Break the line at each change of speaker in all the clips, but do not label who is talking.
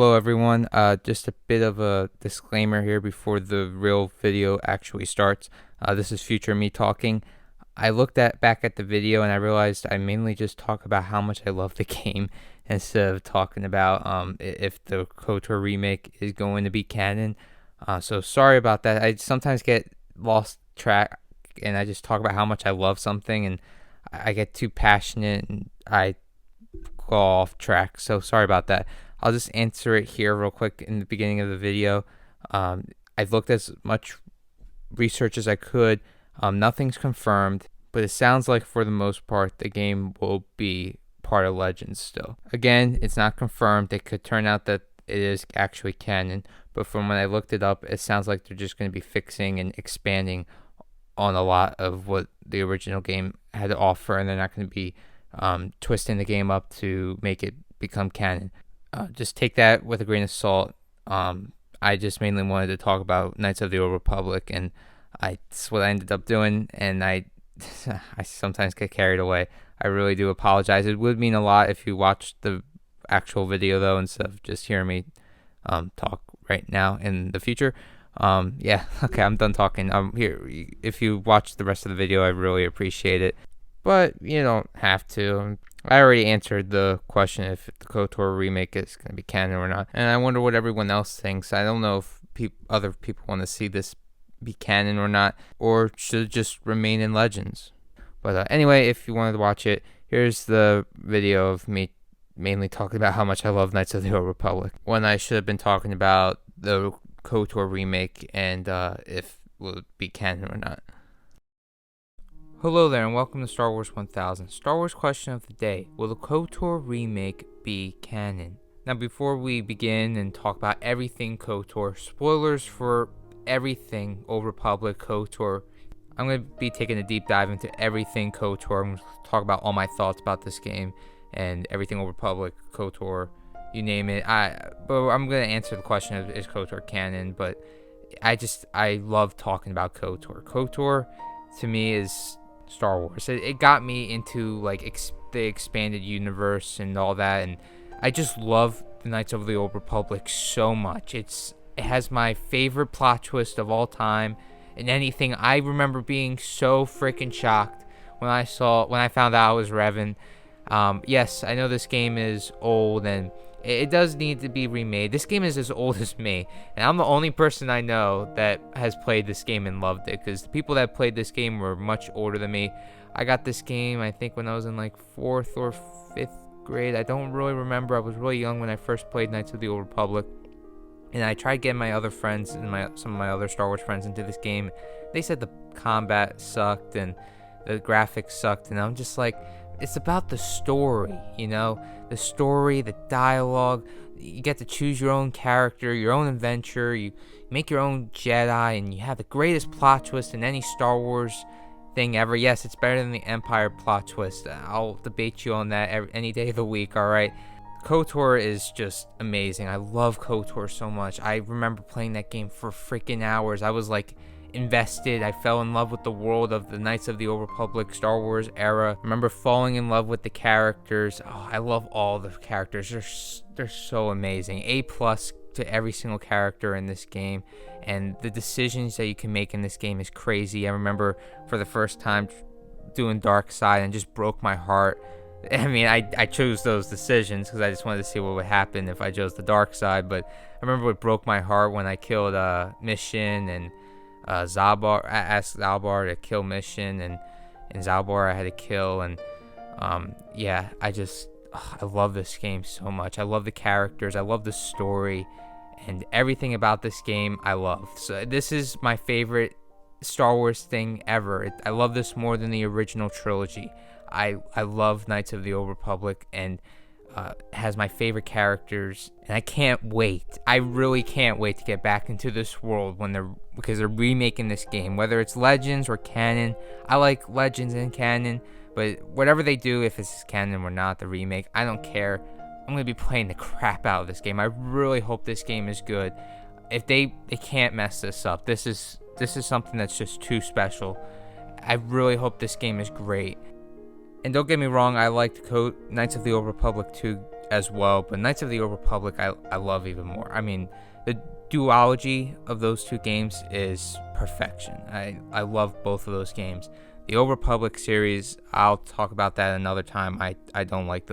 Hello everyone, just a bit of a disclaimer here before the real video actually starts. This is future me talking. I looked back at the video and I realized I mainly just talk about how much I love the game instead of talking about if the KOTOR remake is going to be canon. So sorry about that. I sometimes get lost track and I just talk about how much I love something and I get too passionate and I go off track. So sorry about that. I'll just answer it here real quick in the beginning of the video. I've looked as much research as I could. Nothing's confirmed, but it sounds like for the most part the game will be part of Legends still. Again, it's not confirmed. It could turn out that it is actually canon, but from when I looked it up, it sounds like they're just going to be fixing and expanding on a lot of what the original game had to offer, and they're not going to be twisting the game up to make it become canon. Just take that with a grain of salt. I just mainly wanted to talk about Knights of the Old Republic, and that's what I ended up doing, and I sometimes get carried away. I really do apologize. It would mean a lot if you watched the actual video, though, instead of just hearing me talk right now in the future. Yeah, okay, I'm done talking. Here, if you watch the rest of the video, I really appreciate it. But you don't have to. I already answered the question if the KOTOR remake is going to be canon or not. And I wonder what everyone else thinks. I don't know if other people want to see this be canon or not, or should it just remain in Legends. But anyway, if you wanted to watch it, here's the video of me mainly talking about how much I love Knights of the Old Republic, when I should have been talking about the KOTOR remake and if it will be canon or not. Hello there and welcome to Star Wars 1000. Star Wars question of the day: will the KOTOR remake be canon? Now before we begin and talk about everything KOTOR, spoilers for everything Old Republic KOTOR. I'm going to be taking a deep dive into everything KOTOR. I'm going to talk about all my thoughts about this game and everything Old Republic, KOTOR, you name it. But I'm going to answer the question of is KOTOR canon, but I love talking about KOTOR. KOTOR to me is Star Wars. It got me into like the expanded universe and all that, and I just love the Knights of the Old Republic so much. It has my favorite plot twist of all time and anything. I remember being so freaking shocked when I found out I was Revan. Yes, I know this game is old and it does need to be remade. This game is as old as me, and I'm the only person I know that has played this game and loved it, because the people that played this game were much older than me. I got this game, I think, when I was in like 4th or 5th grade. I don't really remember. I was really young when I first played Knights of the Old Republic, and I tried getting my other friends and some of my other Star Wars friends into this game. They said the combat sucked and the graphics sucked, and I'm just like, it's about the story, you know, the story, the dialogue. You get to choose your own character, your own adventure. You make your own Jedi, and you have the greatest plot twist in any Star Wars thing ever. Yes, it's better than the Empire plot twist. I'll debate you on that any day of the week, all right? KOTOR is just amazing. I love KOTOR so much. I remember playing that game for freaking hours. I was like invested. I fell in love with the world of the Knights of the Old Republic Star Wars era. I remember falling in love with the characters. Oh, I love all the characters. They're so amazing. A+ to every single character in this game, and the decisions that you can make in this game is crazy. I remember for the first time doing Dark Side and just broke my heart. I mean, I chose those decisions because I just wanted to see what would happen if I chose the dark side, but I remember it broke my heart when I killed Mission and Zalbar. I asked Zalbar to kill Mission, and Zalbar I had to kill, and yeah, I love this game so much. I love the characters, I love the story, and everything about this game I love. So this is my favorite Star Wars thing ever. I love this more than the original trilogy. I love Knights of the Old Republic, and has my favorite characters, and I can't wait. I really can't wait to get back into this world because they're remaking this game, whether it's Legends or canon. I like Legends and canon, but whatever they do, if it's canon or not, the remake, I don't care. I'm gonna be playing the crap out of this game. I really hope this game is good. If they can't mess this up, this is something that's just too special. I really hope this game is great. And don't get me wrong, I liked Knights of the Old Republic 2 as well, but Knights of the Old Republic I love even more. I mean, the duology of those two games is perfection. I love both of those games. The Old Republic series, I'll talk about that another time. I don't like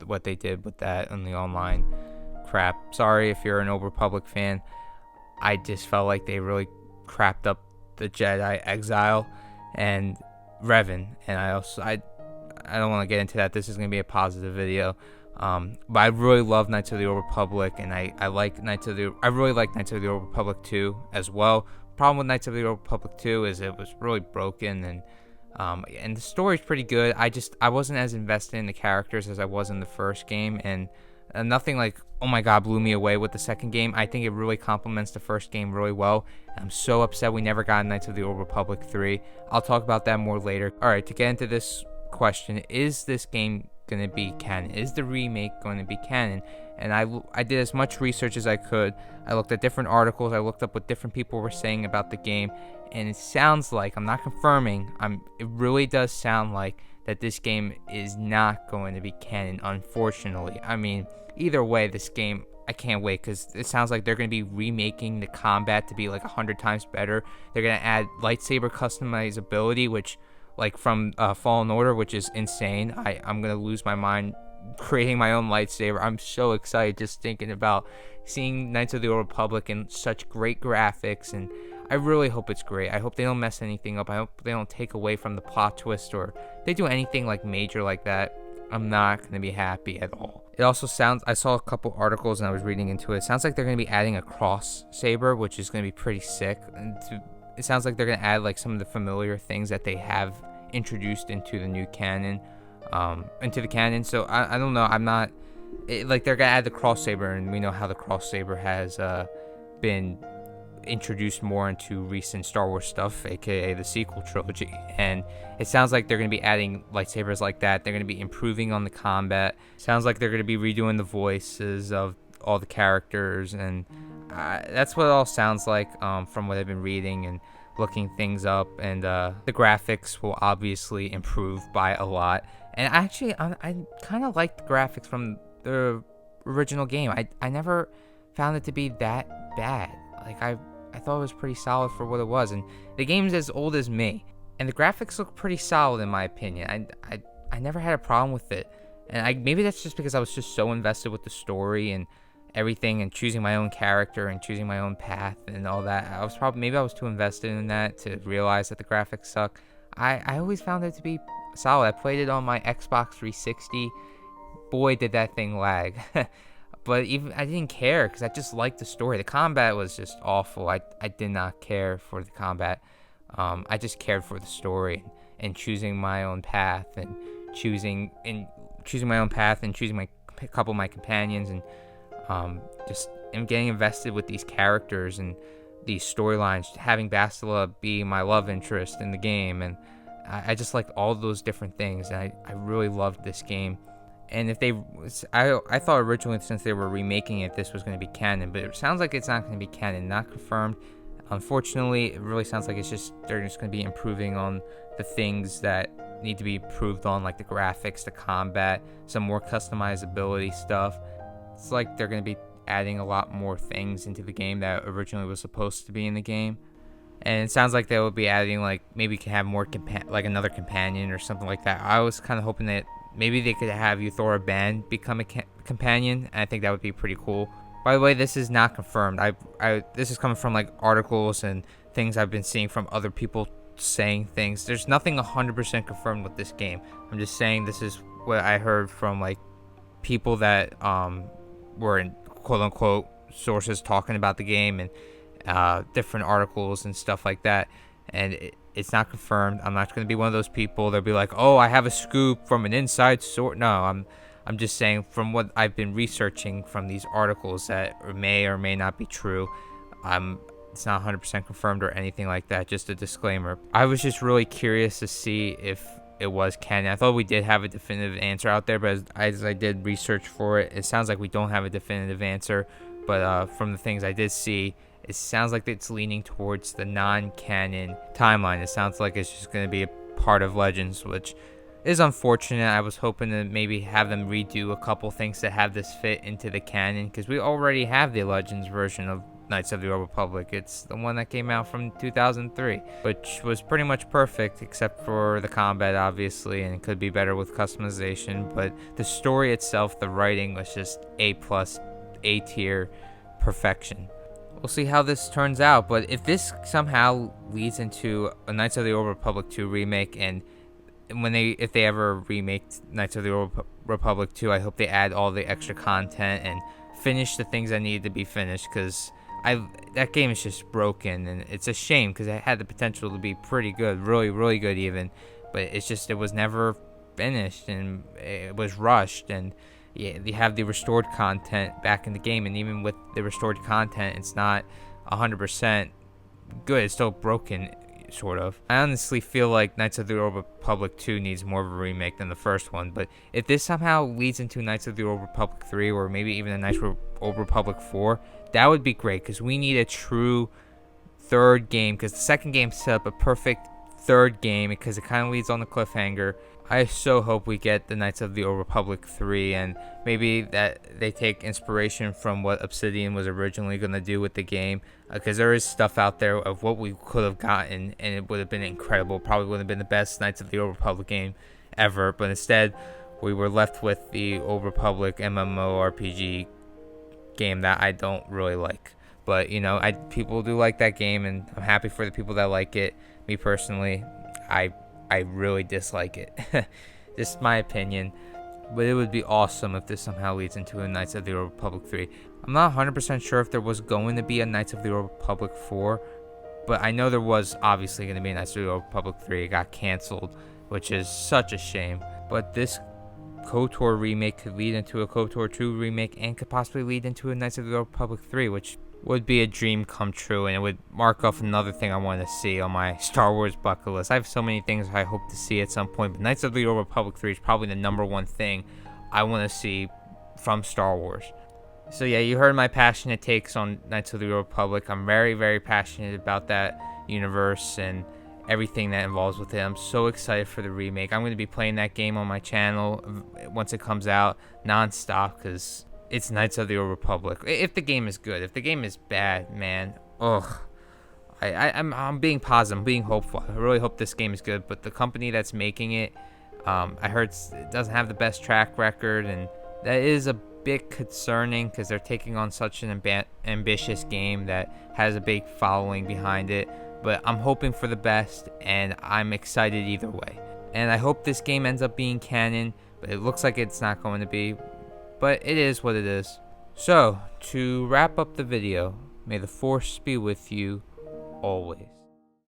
what they did with that and the online crap. Sorry if you're an Old Republic fan. I just felt like they really crapped up the Jedi Exile and Revan, and I don't want to get into that. This is going to be a positive video. But I really love Knights of the Old Republic, and I really like Knights of the Old Republic 2 as well. Problem with Knights of the Old Republic 2 is it was really broken, and the story's pretty good. I wasn't as invested in the characters as I was in the first game, and nothing like, oh my god, blew me away with the second game. I think it really complements the first game really well. I'm so upset we never got Knights of the Old Republic 3. I'll talk about that more later. Alright, to get into this question, is this game going to be canon? Is the remake going to be canon? And I did as much research as I could. I looked at different articles. I looked up what different people were saying about the game, and it sounds like, I'm not confirming, it really does sound like that this game is not going to be canon, unfortunately. I mean, either way, this game, I can't wait, because it sounds like they're going to be remaking the combat to be like 100 times better. They're going to add lightsaber customizability, which, like from Fallen Order, which is insane. I'm going to lose my mind creating my own lightsaber. I'm so excited just thinking about seeing Knights of the Old Republic in such great graphics, and I really hope it's great. I hope they don't mess anything up. I hope they don't take away from the plot twist, or if they do anything like major like that, I'm not going to be happy at all. It also sounds, I saw a couple articles and I was reading into it. It sounds like they're going to be adding a cross saber, which is going to be pretty sick. And it sounds like they're going to add like some of the familiar things that they have introduced into the new canon, So I don't know. Like they're going to add the cross saber, and we know how the cross saber has been introduced more into recent Star Wars stuff, aka the sequel trilogy, and it sounds like they're going to be adding lightsabers like that. They're going to be improving on the combat. Sounds like they're going to be redoing the voices of all the characters, and that's what it all sounds like from what I've been reading and looking things up. And the graphics will obviously improve by a lot, and actually I kind of like the graphics from the original game. I never found it to be that bad. Like I thought it was pretty solid for what it was, and the game's as old as me, and the graphics look pretty solid in my opinion. I never had a problem with it, and maybe that's just because I was just so invested with the story and everything, and choosing my own character and choosing my own path and all that. Maybe I was too invested in that to realize that the graphics suck. I always found it to be solid. I played it on my Xbox 360. Boy, did that thing lag. But even I didn't care, because I just liked the story. The combat was just awful. I did not care for the combat. I just cared for the story and choosing my own path, and choosing a couple of my companions, and getting invested with these characters and these storylines. Having Bastila be my love interest in the game, and I just liked all those different things, and I really loved this game. And I thought originally, since they were remaking it, this was going to be canon, but it sounds like it's not going to be canon, not confirmed. Unfortunately, it really sounds like they're just going to be improving on the things that need to be improved on, like the graphics, the combat, some more customizability stuff. It's like they're going to be adding a lot more things into the game that originally was supposed to be in the game. And it sounds like they will be adding, like, maybe you can have more like another companion or something like that. I was kind of hoping that maybe they could have Euthora Ban become a companion. And I think that would be pretty cool. By the way, this is not confirmed. This is coming from like articles and things I've been seeing from other people saying things. There's nothing 100% confirmed with this game. I'm just saying this is what I heard from like people that were in quote unquote sources talking about the game, and different articles and stuff like that. And it's not confirmed. I'm not going to be one of those people that'll be like, oh, I have a scoop from an inside source. No, I'm just saying from what I've been researching from these articles that may or may not be true. It's not 100% confirmed or anything like that. Just a disclaimer. I was just really curious to see if it was canon. I thought we did have a definitive answer out there, but as I did research for it, it sounds like we don't have a definitive answer. But from the things I did see, it sounds like it's leaning towards the non-canon timeline. It sounds like it's just going to be a part of Legends, which It is unfortunate. I was hoping to maybe have them redo a couple things to have this fit into the canon, because we already have the Legends version of Knights of the Old Republic. It's the one that came out from 2003, which was pretty much perfect except for the combat, obviously, and it could be better with customization. But the story itself, the writing was just A plus, A tier perfection. We'll see how this turns out, but if this somehow leads into a Knights of the Old Republic 2 remake, and if they ever remake Knights of the Old Republic 2, I hope they add all the extra content and finish the things that needed to be finished, because that game is just broken, and it's a shame because it had the potential to be pretty good, really good even, but it was never finished, and it was rushed. And yeah, you have the restored content back in the game, and even with the restored content, it's not 100% good. It's still broken, sort of. I honestly feel like Knights of the Old Republic 2 needs more of a remake than the first one, but if this somehow leads into Knights of the Old Republic 3, or maybe even a Knights of the Old Republic 4, that would be great, because we need a true third game, because the second game set up a perfect third game, because it kind of leads on the cliffhanger. I so hope we get the Knights of the Old Republic 3, and maybe that they take inspiration from what Obsidian was originally going to do with the game, because there is stuff out there of what we could have gotten, and it would have been incredible. Probably would have been the best Knights of the Old Republic game ever, but instead we were left with the Old Republic MMORPG game that I don't really like. But people do like that game, and I'm happy for the people that like it. Me personally, I really dislike it. Just my opinion. But it would be awesome if this somehow leads into a Knights of the Old Republic 3. I'm not 100% sure if there was going to be a Knights of the Old Republic 4, but I know there was obviously going to be a Knights of the Old Republic 3. It got canceled, which is such a shame. But this KOTOR remake could lead into a KOTOR 2 remake, and could possibly lead into a Knights of the Old Republic 3, which would be a dream come true, and it would mark off another thing I want to see on my Star Wars bucket list. I have so many things I hope to see at some point, but Knights of the Old Republic 3 is probably the number one thing I want to see from Star Wars. So yeah, you heard my passionate takes on Knights of the Old Republic. I'm very passionate about that universe and everything that involves with it. I'm so excited for the remake. I'm going to be playing that game on my channel once it comes out non-stop, because it's Knights of the Old Republic. If the game is good. If the game is bad, man, I'm being positive. I'm being hopeful. I really hope this game is good. But the company that's making it, I heard it doesn't have the best track record, and that is a bit concerning, because they're taking on such an ambitious game that has a big following behind it. But I'm hoping for the best, and I'm excited either way. And I hope this game ends up being canon, but it looks like it's not going to be. But it is what it is. So, to wrap up the video, may the Force be with you always.